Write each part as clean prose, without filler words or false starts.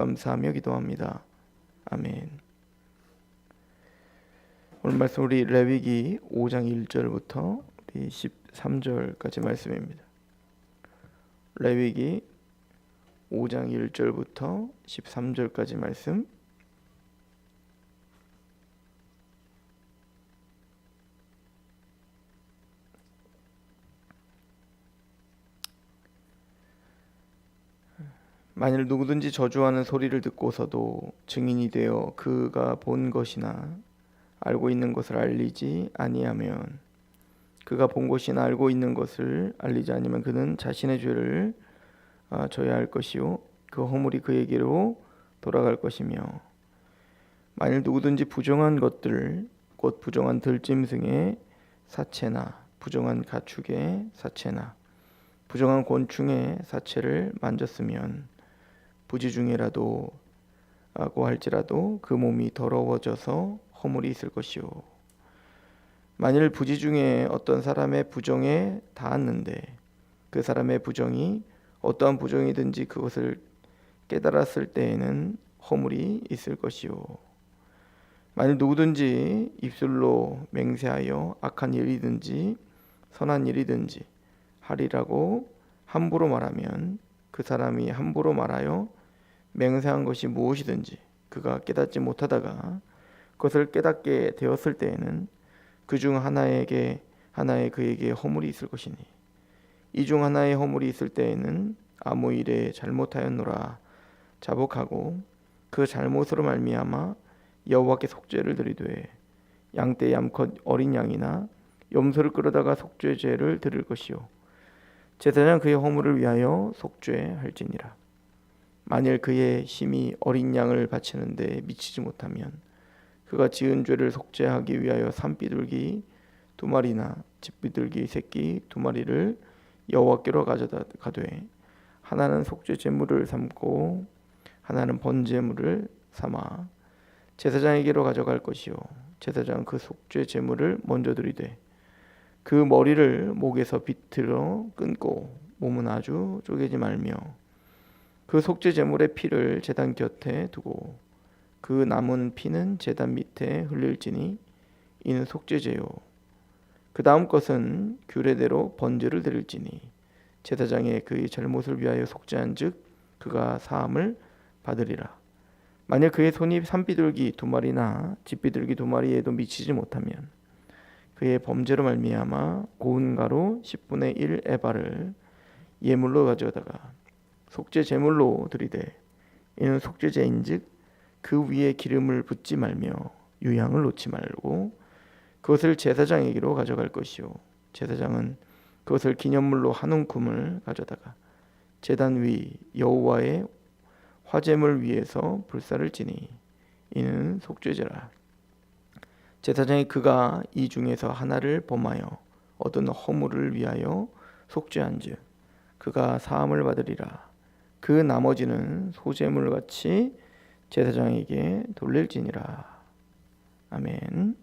감사하며 기도합니다. 아멘. 오늘 말씀 우리 레위기 5장 1절부터 우리 13절까지 말씀입니다. 레위기 5장 1절부터 13절까지 말씀. 만일 누구든지 저주하는 소리를 듣고서도 증인이 되어 그가 본 것이나 알고 있는 것을 알리지 아니하면, 그가 본 것이나 알고 있는 것을 알리지 아니하면 그는 자신의 죄를 져야 할 것이요 그 허물이 그에게로 돌아갈 것이며, 만일 누구든지 부정한 것들 곧 부정한 들짐승의 사체나 부정한 가축의 사체나 부정한 곤충의 사체를 만졌으면 부지중에라도 하고 할지라도 그 몸이 더러워져서 허물이 있을 것이요, 만일 부지중에 어떤 사람의 부정에 닿았는데 그 사람의 부정이 어떠한 부정이든지 그것을 깨달았을 때에는 허물이 있을 것이요, 만일 누구든지 입술로 맹세하여 악한 일이든지 선한 일이든지 하리라고 함부로 말하면 그 사람이 함부로 말하여 맹세한 것이 무엇이든지 그가 깨닫지 못하다가 그것을 깨닫게 되었을 때에는 그 중 하나의 그에게 허물이 있을 것이니, 이 중 하나의 허물이 있을 때에는 아무 일에 잘못하였노라 자복하고 그 잘못으로 말미암아 여호와께 속죄를 드리되 양떼 암컷 어린 양이나 염소를 끌어다가 속죄제를 드릴 것이요 제사장은 그의 허물을 위하여 속죄할지니라. 만일 그의 힘이 어린 양을 바치는데 미치지 못하면 그가 지은 죄를 속죄하기 위하여 산비둘기 2마리나 집비둘기 새끼 2마리를 여호와께로 가져가되 하나는 속죄 제물을 삼고 하나는 번제물을 삼아 제사장에게로 가져갈 것이요 제사장은 그 속죄 제물을 먼저 드리되 그 머리를 목에서 비틀어 끊고 몸은 아주 쪼개지 말며 그 속죄 제물의 피를 제단 곁에 두고 그 남은 피는 제단 밑에 흘릴지니 이는 속죄제요. 그 다음 것은 규례대로 번제를 드릴지니 제사장의 그의 잘못을 위하여 속죄한즉 그가 사함을 받으리라. 만일 그의 손이 산비둘기 2마리나 집비둘기 2마리에도 미치지 못하면 그의 범죄로 말미암아 고운 가루 10분의 1 에바를 예물로 가져다가 속죄 제물로 드리되 이는 속죄제인즉 그 위에 기름을 붓지 말며 유향을 놓지 말고 그것을 제사장에게로 가져갈 것이요 제사장은 그것을 기념물로 한 움큼을 가져다가 제단 위 여호와의 화제물 위에서 불사를 지니 이는 속죄제라. 제사장이 그가 이 중에서 하나를 범하여 얻은 허물을 위하여 속죄한즉 그가 사함을 받으리라. 그 나머지는 소제물같이 제사장에게 돌릴지니라. 아멘.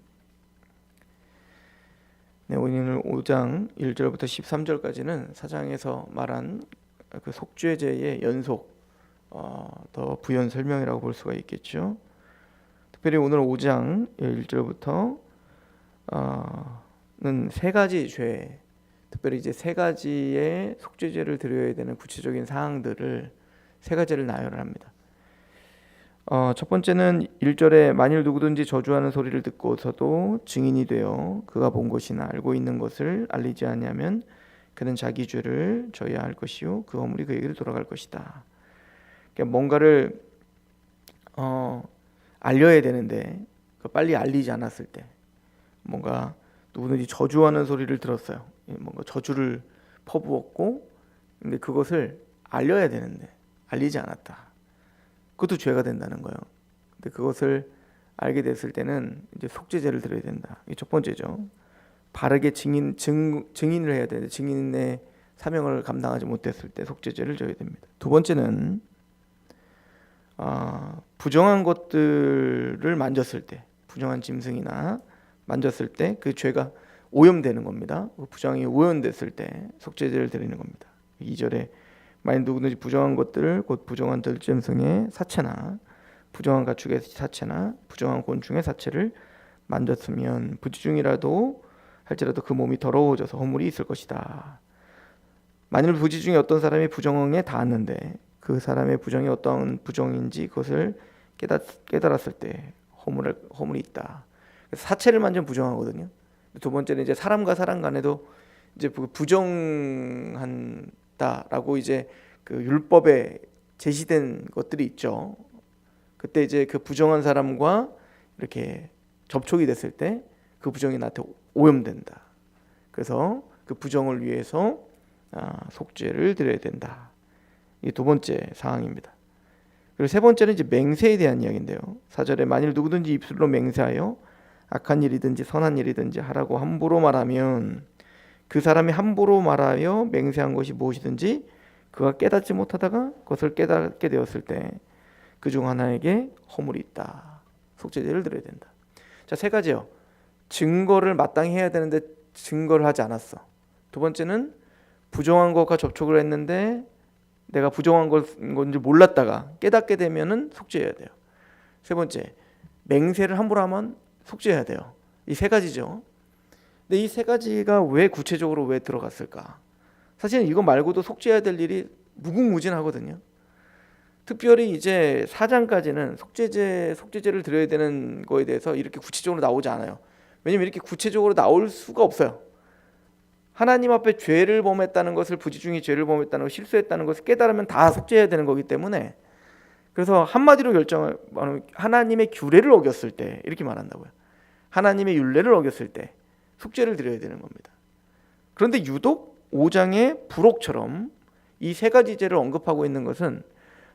네, 오늘 5장 1절부터 13절까지는 4장에서 말한 그 속죄제의 연속, 더 부연 설명이라고 볼 수가 있겠죠. 특별히 오늘 5장 1절부터는 세 가지 죄, 특별히 이제 세 가지의 속죄제를 드려야 되는 구체적인 사항들을 세 가지를 나열을 합니다. 첫 번째는 1절에 만일 누구든지 저주하는 소리를 듣고서도 증인이 되어 그가 본 것이나 알고 있는 것을 알리지 아니하면 그는 자기 죄를 져야 할 것이요 그 허물이 그에게로 돌아갈 것이다. 그러니까 뭔가를 알려야 되는데 빨리 알리지 않았을 때, 뭔가 누구든지 저주하는 소리를 들었어요. 뭔가 저주를 퍼부었고 근데 그것을 알려야 되는데 알리지 않았다. 그것도 죄가 된다는 거예요. 근데 그것을 알게 됐을 때는 이제 속죄제를 드려야 된다. 이게 첫 번째죠. 바르게 증인을 해야 되는데 증인의 사명을 감당하지 못했을 때 속죄제를 져야 됩니다. 두 번째는 부정한 것들을 만졌을 때, 부정한 짐승이나 만졌을 때 그 죄가 오염되는 겁니다. 그 부정이 오염됐을 때 속죄제를 드리는 겁니다. 2절에 만일 누구든지 부정한 것들 곧 부정한 들짐승의 사체나 부정한 가축의 사체나 부정한 곤충의 사체를 만졌으면 부지중이라도 할지라도 그 몸이 더러워져서 허물이 있을 것이다. 만일 부지 중에 어떤 사람이 부정에 닿았는데 그 사람의 부정이 어떤 부정인지 그것을 깨달았을 때 허물이 있다. 사체를 만지면 부정하거든요. 두 번째는 이제 사람과 사람 간에도 이제 부정한다라고 이제 그 율법에 제시된 것들이 있죠. 그때 이제 그 부정한 사람과 이렇게 접촉이 됐을 때 그 부정이 나한테 오염된다. 그래서 그 부정을 위해서 속죄를 드려야 된다. 이게 두 번째 사항입니다. 그리고 세 번째는 이제 맹세에 대한 이야기인데요. 4절에 만일 누구든지 입술로 맹세하여 악한 일이든지 선한 일이든지 하라고 함부로 말하면 그 사람이 함부로 말하여 맹세한 것이 무엇이든지 그가 깨닫지 못하다가 그것을 깨닫게 되었을 때 그 중 하나에게 허물이 있다. 속죄제를 드려야 된다. 자, 세 가지요. 증거를 마땅히 해야 되는데 증거를 하지 않았어. 두 번째는 부정한 것과 접촉을 했는데 내가 부정한 건지 몰랐다가 깨닫게 되면은 속죄해야 돼요. 세 번째, 맹세를 함부로 하면 속죄해야 돼요. 이 세 가지죠. 근데 이 세 가지가 왜 구체적으로 왜 들어갔을까? 사실은 이거 말고도 속죄해야 될 일이 무궁무진하거든요. 특별히 이제 4장까지는 속죄제를 드려야 되는 거에 대해서 이렇게 구체적으로 나오지 않아요. 왜냐면 이렇게 구체적으로 나올 수가 없어요. 하나님 앞에 죄를 범했다는 것을 부지중히 죄를 범했다는 것, 실수했다는 것을 깨달으면 다 속죄해야 되는 거기 때문에 그래서 한마디로 결정을 하나님의 규례를 어겼을 때 이렇게 말한다고요. 하나님의 율례를 어겼을 때 속죄를 드려야 되는 겁니다. 그런데 유독 5장의 부록처럼 이 세 가지 죄를 언급하고 있는 것은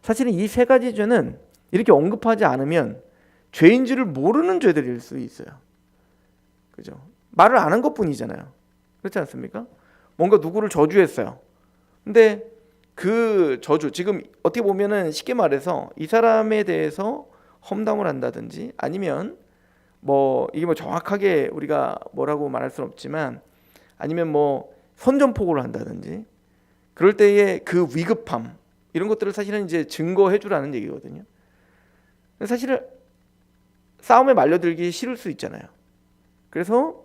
사실은 이 세 가지 죄는 이렇게 언급하지 않으면 죄인지를 모르는 죄들일 수 있어요. 그죠? 말을 안 한 것뿐이잖아요. 그렇지 않습니까? 뭔가 누구를 저주했어요. 근데 그 저주 지금 어떻게 보면은 쉽게 말해서 이 사람에 대해서 험담을 한다든지 아니면 뭐 이게 뭐 정확하게 우리가 뭐라고 말할 수는 없지만 아니면 뭐 선전포고를 한다든지 그럴 때의 그 위급함 이런 것들을 사실은 이제 증거해 주라는 얘기거든요. 사실은 싸움에 말려들기 싫을 수 있잖아요. 그래서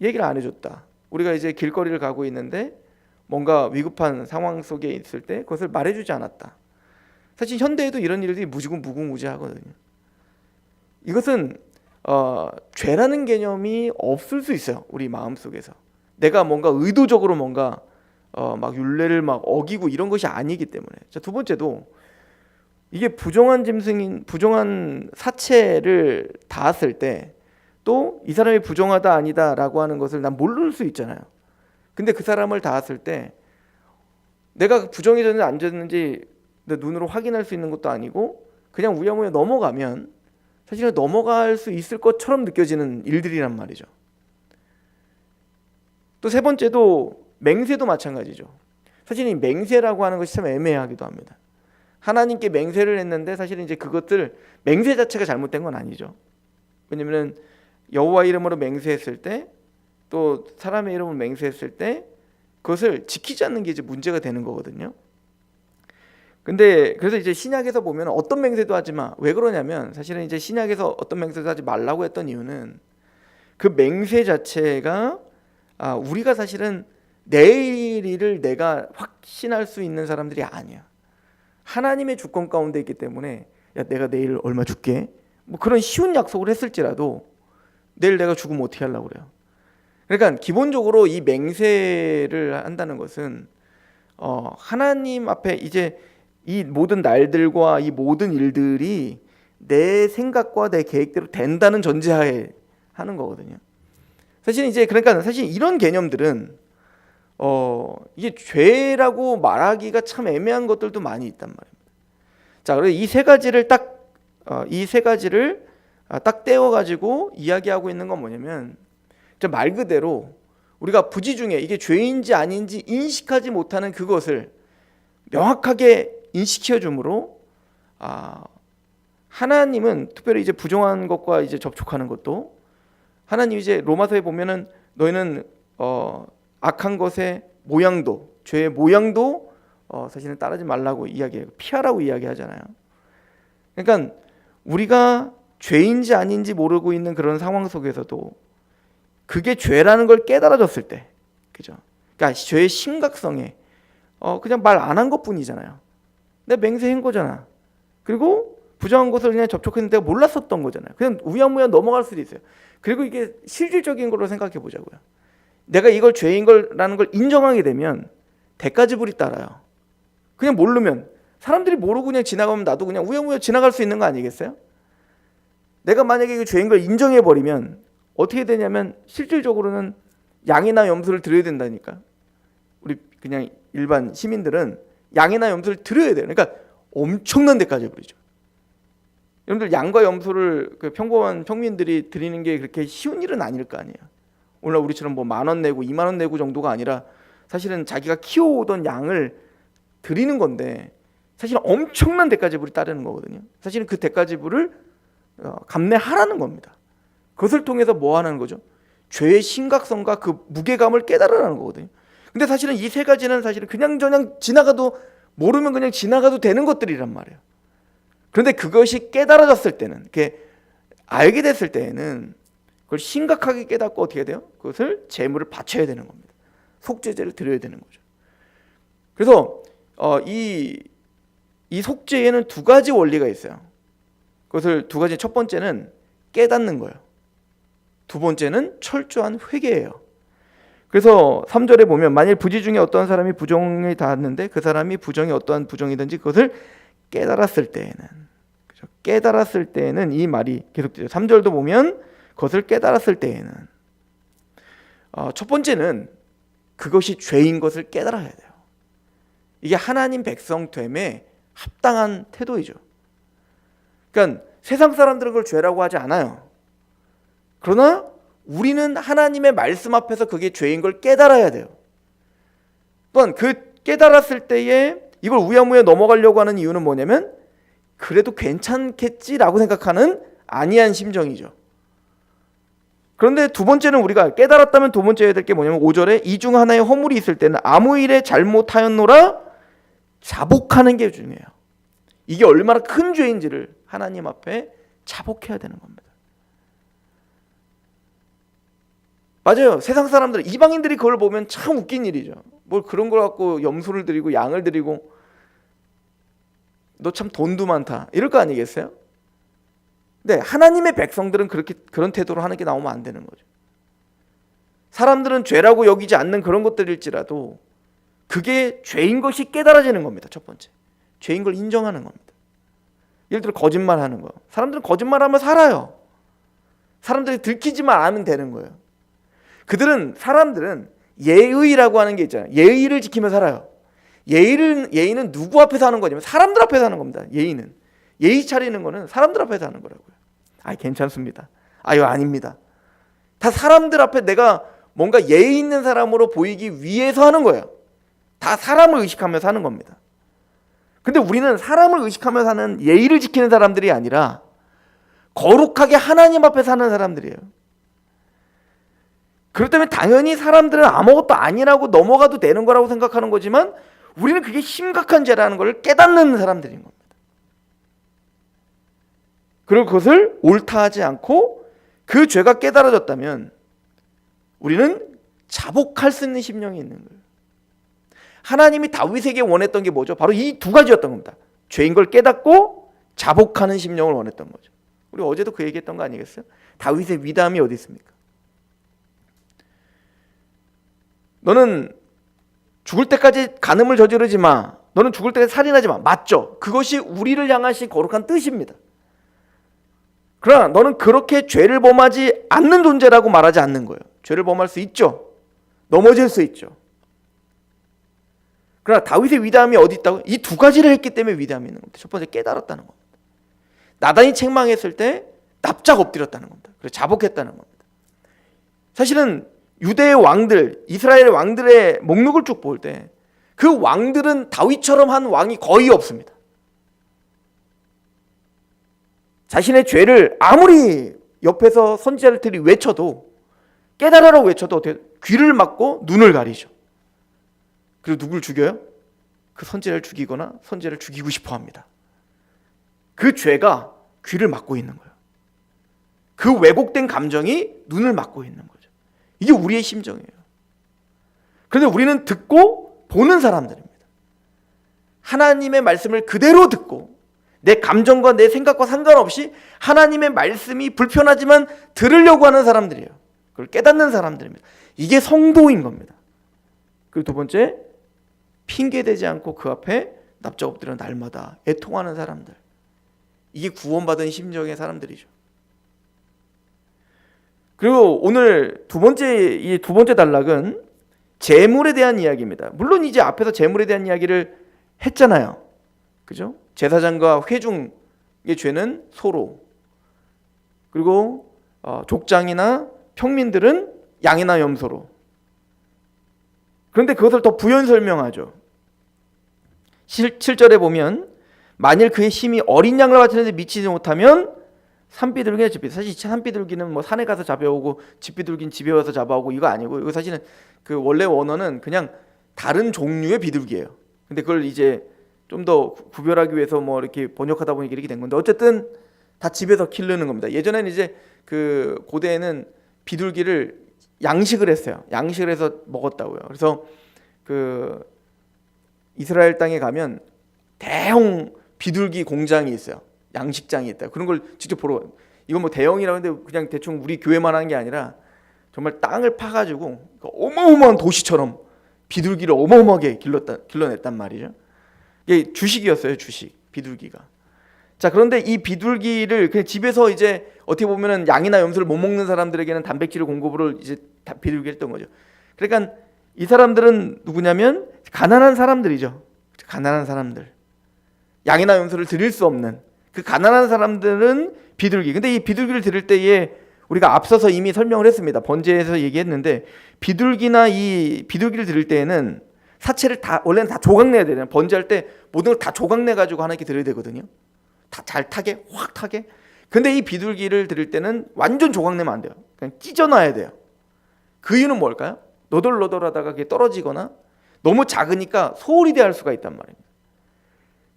얘기를 안 해줬다. 우리가 이제 길거리를 가고 있는데 뭔가 위급한 상황 속에 있을 때 그것을 말해주지 않았다. 사실 현대에도 이런 일들이 무궁무진하거든요. 이것은 죄라는 개념이 없을 수 있어요. 우리 마음속에서. 내가 뭔가 의도적으로 뭔가 막 율례를 막 어기고 이런 것이 아니기 때문에. 자, 두 번째도 이게 부정한 사체를 닿았을 때 또 이 사람이 부정하다 아니다라고 하는 것을 난 모를 수 있잖아요. 근데 그 사람을 닿았을 때 내가 부정이 됐는지 안 됐는지 내 눈으로 확인할 수 있는 것도 아니고 그냥 우야무야 넘어가면 사실은 넘어갈 수 있을 것처럼 느껴지는 일들이란 말이죠. 또 세 번째도 맹세도 마찬가지죠. 사실 이 맹세라고 하는 것이 참 애매하기도 합니다. 하나님께 맹세를 했는데 사실은 이제 그것들 맹세 자체가 잘못된 건 아니죠. 왜냐하면 여호와 이름으로 맹세했을 때 또 사람의 이름으로 맹세했을 때 그것을 지키지 않는 게 이제 문제가 되는 거거든요. 근데 그래서 이제 신약에서 보면 어떤 맹세도 하지 마. 왜 그러냐면 사실은 이제 신약에서 어떤 맹세도 하지 말라고 했던 이유는 그 맹세 자체가 우리가 사실은 내일을 내가 확신할 수 있는 사람들이 아니야. 하나님의 주권 가운데 있기 때문에 야 내가 내일 얼마 줄게 뭐 그런 쉬운 약속을 했을지라도 내일 내가 죽으면 어떻게 하려고 그래요. 그러니까 기본적으로 이 맹세를 한다는 것은 하나님 앞에 이제 이 모든 날들과 이 모든 일들이 내 생각과 내 계획대로 된다는 전제하에 하는 거거든요. 사실 이제 그러니까 사실 이런 개념들은 이게 죄라고 말하기가 참 애매한 것들도 많이 있단 말입니다. 자, 그래서 이 세 가지를 딱 떼어 가지고 이야기하고 있는 건 뭐냐면 말 그대로 우리가 부지중에 이게 죄인지 아닌지 인식하지 못하는 그것을 명확하게 인식해 줌으로 하나님은 특별히 이제 부정한 것과 이제 접촉하는 것도 하나님 이제 로마서에 보면은 너희는 악한 것의 모양도 죄의 모양도 사실은 따르지 말라고 이야기해요. 피하라고 이야기하잖아요. 그러니까 우리가 죄인지 아닌지 모르고 있는 그런 상황 속에서도 그게 죄라는 걸 깨달아졌을 때, 그죠? 그러니까 죄의 심각성에 그냥 말 안 한 것뿐이잖아요. 내가 맹세한 거잖아. 그리고 부정한 것을 그냥 접촉했는데 내가 몰랐었던 거잖아요. 그냥 우야무야 넘어갈 수도 있어요. 그리고 이게 실질적인 걸로 생각해 보자고요. 내가 이걸 죄인 거라는 걸 인정하게 되면 대가지불이 따라요. 그냥 모르면 사람들이 모르고 그냥 지나가면 나도 그냥 우야무야 지나갈 수 있는 거 아니겠어요? 내가 만약에 그 죄인 걸 인정해 버리면 어떻게 되냐면 실질적으로는 양이나 염소를 드려야 된다니까. 우리 그냥 일반 시민들은 양이나 염소를 드려야 돼요. 그러니까 엄청난 데까지 부리죠. 여러분들 양과 염소를 그 평범한 평민들이 드리는 게 그렇게 쉬운 일은 아닐 거 아니에요. 오늘 우리처럼 뭐 10,000원 내고 20,000원 내고 정도가 아니라 사실은 자기가 키워오던 양을 드리는 건데 사실은 엄청난 대가지불이 따르는 거거든요. 사실은 그 대가지불을 감내하라는 겁니다. 그것을 통해서 뭐 하는 거죠? 죄의 심각성과 그 무게감을 깨달으라는 거거든요. 근데 사실은 이 세 가지는 사실은 그냥 지나가도 모르면 그냥 지나가도 되는 것들이란 말이에요. 그런데 그것이 깨달아졌을 때는, 그게 알게 됐을 때에는 그걸 심각하게 깨닫고 어떻게 돼요? 그것을 제물을 바쳐야 되는 겁니다. 속죄제를 드려야 되는 거죠. 그래서 이 속죄에는 두 가지 원리가 있어요. 그것을 두 가지, 첫 번째는 깨닫는 거예요. 두 번째는 철저한 회개예요. 그래서 3절에 보면 만일 부지 중에 어떠한 사람이 부정에 닿았는데 그 사람이 부정이 어떠한 부정이든지 그것을 깨달았을 때에는, 그렇죠? 깨달았을 때에는 이 말이 계속되죠. 3절도 보면 그것을 깨달았을 때에는, 첫 번째는 그것이 죄인 것을 깨달아야 돼요. 이게 하나님 백성 됨에 합당한 태도이죠. 그러니까 세상 사람들은 그걸 죄라고 하지 않아요. 그러나 우리는 하나님의 말씀 앞에서 그게 죄인 걸 깨달아야 돼요. 또한 그 깨달았을 때에 이걸 우야무야 넘어가려고 하는 이유는 뭐냐면 그래도 괜찮겠지라고 생각하는 안이한 심정이죠. 그런데 두 번째는, 우리가 깨달았다면 두 번째 해야 될 게 뭐냐면 5절에 이 중 하나의 허물이 있을 때는 아무 일에 잘못하였노라 자복하는 게 중요해요. 이게 얼마나 큰 죄인지를 하나님 앞에 자복해야 되는 겁니다. 맞아요. 세상 사람들, 이방인들이 그걸 보면 참 웃긴 일이죠. 뭘 그런 걸 갖고 염소를 드리고 양을 드리고 너 참 돈도 많다 이럴 거 아니겠어요? 근데 하나님의 백성들은 그런 태도로 하는 게 나오면 안 되는 거죠. 사람들은 죄라고 여기지 않는 그런 것들일지라도 그게 죄인 것이 깨달아지는 겁니다. 첫 번째, 죄인 걸 인정하는 겁니다. 예를 들어 거짓말하는 거. 사람들은 거짓말하면 살아요. 사람들이 들키지만 않으면 되는 거예요. 사람들은 예의라고 하는 게 있잖아요. 예의를 지키며 살아요. 예의는 누구 앞에서 하는 거냐면 사람들 앞에서 하는 겁니다. 예의 차리는 거는 사람들 앞에서 하는 거라고요. 괜찮습니다. 이거 아닙니다. 다 사람들 앞에 내가 뭔가 예의 있는 사람으로 보이기 위해서 하는 거예요. 다 사람을 의식하면서 하는 겁니다. 근데 우리는 사람을 의식하면서 하는 예의를 지키는 사람들이 아니라 거룩하게 하나님 앞에 사는 사람들이에요. 그렇기 때문에 당연히 사람들은 아무것도 아니라고 넘어가도 되는 거라고 생각하는 거지만 우리는 그게 심각한 죄라는 걸 깨닫는 사람들인 겁니다. 그리고 그것을 옳다 하지 않고 그 죄가 깨달아졌다면 우리는 자복할 수 있는 심령이 있는 거예요. 하나님이 다윗에게 원했던 게 뭐죠? 바로 이 두 가지였던 겁니다. 죄인 걸 깨닫고 자복하는 심령을 원했던 거죠. 우리 어제도 그 얘기했던 거 아니겠어요? 다윗의 위대함이 어디 있습니까? 너는 죽을 때까지 간음을 저지르지 마. 너는 죽을 때까지 살인하지 마. 맞죠? 그것이 우리를 향하신 거룩한 뜻입니다. 그러나 너는 그렇게 죄를 범하지 않는 존재라고 말하지 않는 거예요. 죄를 범할 수 있죠. 넘어질 수 있죠. 그러나 다윗의 위대함이 어디 있다고? 이 두 가지를 했기 때문에 위대함이 있는 겁니다. 첫 번째, 깨달았다는 겁니다. 나단이 책망했을 때 납작 엎드렸다는 겁니다. 그래서 자복했다는 겁니다. 사실은 유대의 왕들, 이스라엘의 왕들의 목록을 쭉 볼 때 그 왕들은 다윗처럼 한 왕이 거의 없습니다. 자신의 죄를 아무리 옆에서 선지자들이 외쳐도, 깨달으라고 외쳐도 어떻게 귀를 막고 눈을 가리죠. 그리고 누굴 죽여요? 그 선지자를 죽이거나 선지자를 죽이고 싶어 합니다. 그 죄가 귀를 막고 있는 거예요. 그 왜곡된 감정이 눈을 막고 있는 거죠. 이게 우리의 심정이에요. 그런데 우리는 듣고 보는 사람들입니다. 하나님의 말씀을 그대로 듣고 내 감정과 내 생각과 상관없이 하나님의 말씀이 불편하지만 들으려고 하는 사람들이에요. 그걸 깨닫는 사람들입니다. 이게 성도인 겁니다. 그리고 두 번째, 핑계대지 않고 그 앞에 납작 엎드려 날마다 애통하는 사람들. 이게 구원받은 심정의 사람들이죠. 그리고 오늘 이 두 번째 단락은 재물에 대한 이야기입니다. 물론 이제 앞에서 재물에 대한 이야기를 했잖아요. 그죠? 제사장과 회중의 죄는 소로, 그리고 족장이나 평민들은 양이나 염소로. 그런데 그것을 더 부연 설명하죠. 7절에 보면 만일 그의 힘이 어린 양을 바치는데 미치지 못하면 산비둘기나 집비둘기. 사실 산비둘기는 뭐 산에 가서 잡아오고 집비둘기는 집에 와서 잡아오고 이거 아니고, 이거 사실은 그 원래 원어는 그냥 다른 종류의 비둘기예요. 근데 그걸 이제 좀 더 구별하기 위해서 뭐 이렇게 번역하다 보니까 이렇게 된 건데, 어쨌든 다 집에서 기르는 겁니다. 예전에는 이제 그 고대에는 비둘기를 양식을 했어요. 양식을 해서 먹었다고요. 그래서 그 이스라엘 땅에 가면 대형 비둘기 공장이 있어요. 양식장이 있다. 그런 걸 직접 보러 가요. 이건 뭐 대형이라고 하는데 그냥 대충 우리 교회만 하는 게 아니라 정말 땅을 파가지고 어마어마한 도시처럼 비둘기를 어마어마하게 길러냈단 말이죠. 이게 주식이었어요. 주식, 비둘기가. 자, 그런데 이 비둘기를 그냥 집에서 이제 어떻게 보면은 양이나 염소를 못 먹는 사람들에게는 단백질을 공급을 이제 비둘기를 했던 거죠. 그러니까 이 사람들은 누구냐면 가난한 사람들이죠. 가난한 사람들. 양이나 염소를 드릴 수 없는 그 가난한 사람들은 비둘기. 근데 이 비둘기를 드릴 때에 우리가 앞서서 이미 설명을 했습니다. 번제에서 얘기했는데, 비둘기나 이 비둘기를 드릴 때에는 사체를 다 원래는 다 조각내야 되잖아요. 번제할 때 모든 걸 다 조각내 가지고 하나님께 드려야 되거든요. 다 잘 타게, 확 타게. 근데 이 비둘기를 드릴 때는 완전 조각내면 안 돼요. 그냥 찢어놔야 돼요. 그 이유는 뭘까요? 너덜너덜하다가 그게 떨어지거나 너무 작으니까 소홀히 대할 수가 있단 말입니다.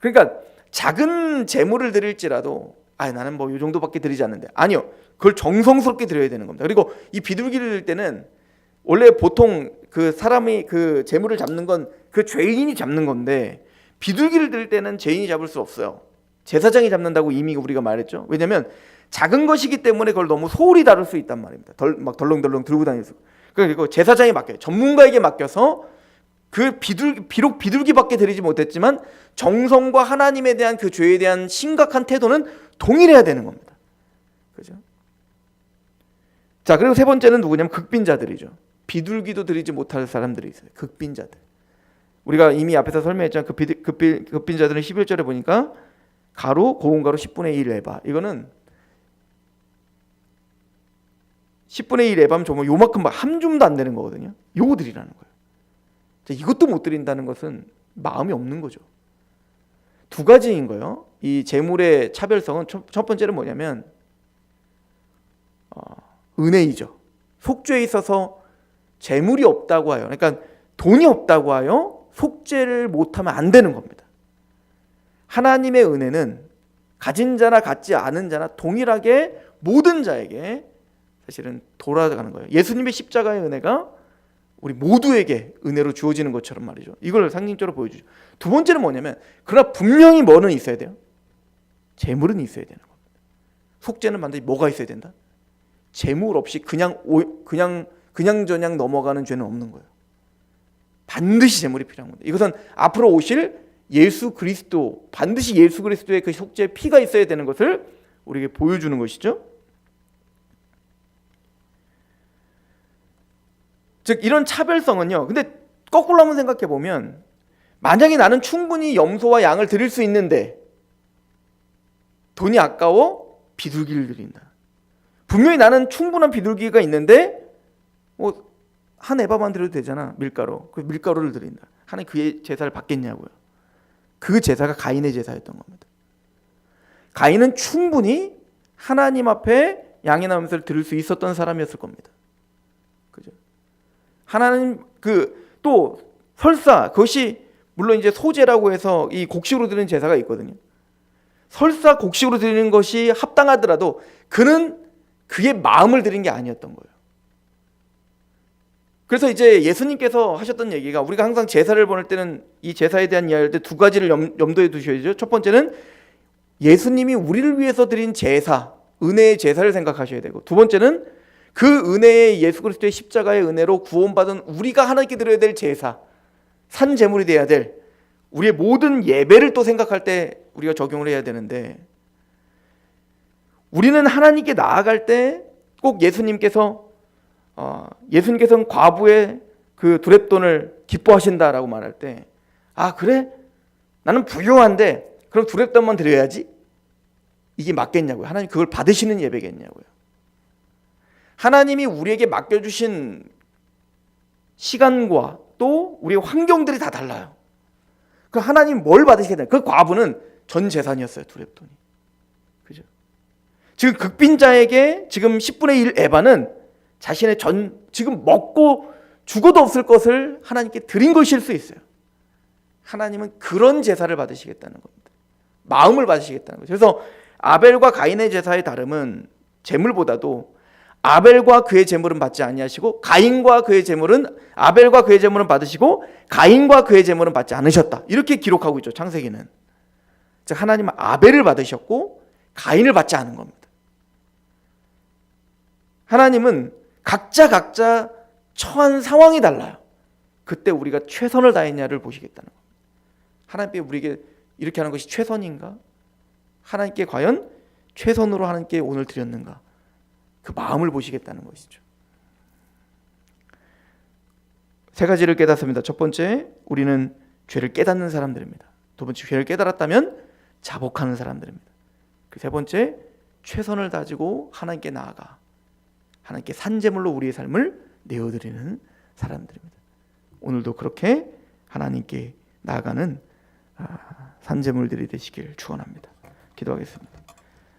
그러니까 작은 재물을 드릴지라도 나는 뭐 이 정도밖에 드리지 않는데, 아니요, 그걸 정성스럽게 드려야 되는 겁니다. 그리고 이 비둘기를 드릴 때는 원래 보통 그 사람이 그 재물을 잡는 건 그 죄인이 잡는 건데, 비둘기를 드릴 때는 죄인이 잡을 수 없어요. 제사장이 잡는다고 이미 우리가 말했죠. 왜냐하면 작은 것이기 때문에 그걸 너무 소홀히 다룰 수 있단 말입니다. 막 덜렁덜렁 들고 다닐 수. 그리고 제사장이 맡겨요. 전문가에게 맡겨서 그 비록 비둘기밖에 드리지 못했지만 정성과 하나님에 대한 그 죄에 대한 심각한 태도는 동일해야 되는 겁니다. 그죠? 자, 그리고 세 번째는 누구냐면 극빈자들이죠. 비둘기도 드리지 못할 사람들이 있어요. 극빈자들. 우리가 이미 앞에서 설명했지만 극빈자들은 11절에 보니까 가루, 고운 가루 10분의 1 에바. 이거는 10분의 1 에바면 정말 요만큼 한 줌도 안 되는 거거든요. 요거 드리라는 거예요. 자, 이것도 못 드린다는 것은 마음이 없는 거죠. 두 가지인 거예요. 이 재물의 차별성은 첫 번째는 뭐냐면 은혜이죠. 속죄에 있어서 재물이 없다고 하여, 그러니까 돈이 없다고 하여 속죄를 못하면 안 되는 겁니다. 하나님의 은혜는 가진 자나 갖지 않은 자나 동일하게 모든 자에게 사실은 돌아가는 거예요. 예수님의 십자가의 은혜가 우리 모두에게 은혜로 주어지는 것처럼 말이죠. 이걸 상징적으로 보여주죠. 두 번째는 뭐냐면, 그러나 분명히 뭐는 있어야 돼요? 재물은 있어야 되는 겁니다. 속죄는 반드시 뭐가 있어야 된다? 재물 없이 그냥저냥 넘어가는 죄는 없는 거예요. 반드시 재물이 필요한 겁니다. 이것은 앞으로 오실 예수 그리스도, 반드시 예수 그리스도의 그 속죄의 피가 있어야 되는 것을 우리에게 보여주는 것이죠. 즉 이런 차별성은요, 근데 거꾸로 한번 생각해 보면, 만약에 나는 충분히 염소와 양을 드릴 수 있는데 돈이 아까워 비둘기를 드린다. 분명히 나는 충분한 비둘기가 있는데 한 에바만 드려도 되잖아. 밀가루. 그 밀가루를 드린다. 하나님 그의 제사를 받겠냐고요. 그 제사가 가인의 제사였던 겁니다. 가인은 충분히 하나님 앞에 양이나 염소를 드릴 수 있었던 사람이었을 겁니다. 그죠? 하나님 또 설사 그것이 물론 이제 소제라고 해서 이 곡식으로 드리는 제사가 있거든요. 설사 곡식으로 드리는 것이 합당하더라도 그는 그의 마음을 드린 게 아니었던 거예요. 그래서 이제 예수님께서 하셨던 얘기가, 우리가 항상 제사를 보낼 때는 이 제사에 대한 이야기할 때 두 가지를 염두에 두셔야죠. 첫 번째는 예수님이 우리를 위해서 드린 제사, 은혜의 제사를 생각하셔야 되고, 두 번째는 그 은혜의 예수 그리스도의 십자가의 은혜로 구원받은 우리가 하나님께 드려야 될 제사, 산 제물이 돼야 될 우리의 모든 예배를 또 생각할 때 우리가 적용을 해야 되는데, 우리는 하나님께 나아갈 때 꼭 예수님께서는 과부의 그 두렙돈을 기뻐하신다라고 말할 때, 아 그래? 나는 부유한데 그럼 두렙돈만 드려야지? 이게 맞겠냐고요. 하나님 그걸 받으시는 예배겠냐고요. 하나님이 우리에게 맡겨주신 시간과 또 우리의 환경들이 다 달라요. 그 하나님 뭘 받으시겠냐? 그 과부는 전 재산이었어요. 두렙돈이. 그죠? 지금 극빈자에게 지금 10분의 1 에바는 자신의 지금 먹고 죽어도 없을 것을 하나님께 드린 것일 수 있어요. 하나님은 그런 제사를 받으시겠다는 겁니다. 마음을 받으시겠다는 거죠. 그래서 아벨과 가인의 제사의 다름은 제물보다도 아벨과 그의 제물은 받지 아니하시고 아벨과 그의 제물은 받으시고 가인과 그의 제물은 받지 않으셨다. 이렇게 기록하고 있죠. 창세기는. 즉 하나님은 아벨을 받으셨고 가인을 받지 않은 겁니다. 하나님은 각자 처한 상황이 달라요. 그때 우리가 최선을 다했냐를 보시겠다는 겁니다. 하나님께 우리에게 이렇게 하는 것이 최선인가? 하나님께 과연 최선으로 하나님께 오늘 드렸는가? 그 마음을 보시겠다는 것이죠. 세 가지를 깨닫습니다. 첫 번째, 우리는 죄를 깨닫는 사람들입니다. 두 번째, 죄를 깨달았다면 자복하는 사람들입니다. 그 세 번째, 최선을 다지고 하나님께 나아가 하나님께 산제물로 우리의 삶을 내어드리는 사람들입니다. 오늘도 그렇게 하나님께 나아가는 산제물들이 되시길 축원합니다. 기도하겠습니다.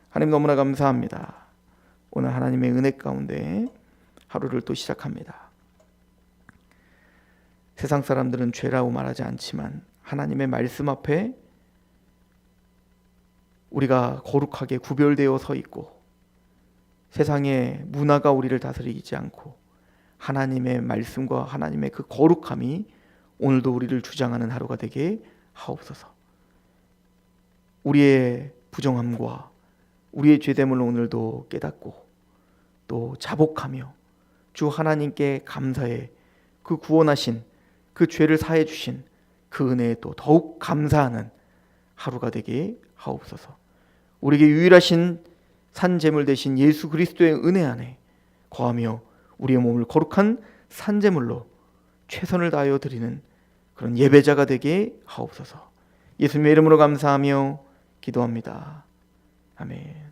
하나님 너무나 감사합니다. 오늘 하나님의 은혜 가운데 하루를 또 시작합니다. 세상 사람들은 죄라고 말하지 않지만 하나님의 말씀 앞에 우리가 거룩하게 구별되어 서 있고, 세상의 문화가 우리를 다스리지 않고 하나님의 말씀과 하나님의 그 거룩함이 오늘도 우리를 주장하는 하루가 되게 하옵소서. 우리의 부정함과 우리의 죄됨을 오늘도 깨닫고 또 자복하며 주 하나님께 감사해 그 구원하신 그 죄를 사해 주신 그 은혜에 또 더욱 감사하는 하루가 되게 하옵소서. 우리에게 유일하신 산제물 되신 예수 그리스도의 은혜 안에 거하며 우리의 몸을 거룩한 산제물로 최선을 다하여 드리는 그런 예배자가 되게 하옵소서. 예수님의 이름으로 감사하며 기도합니다. 아멘.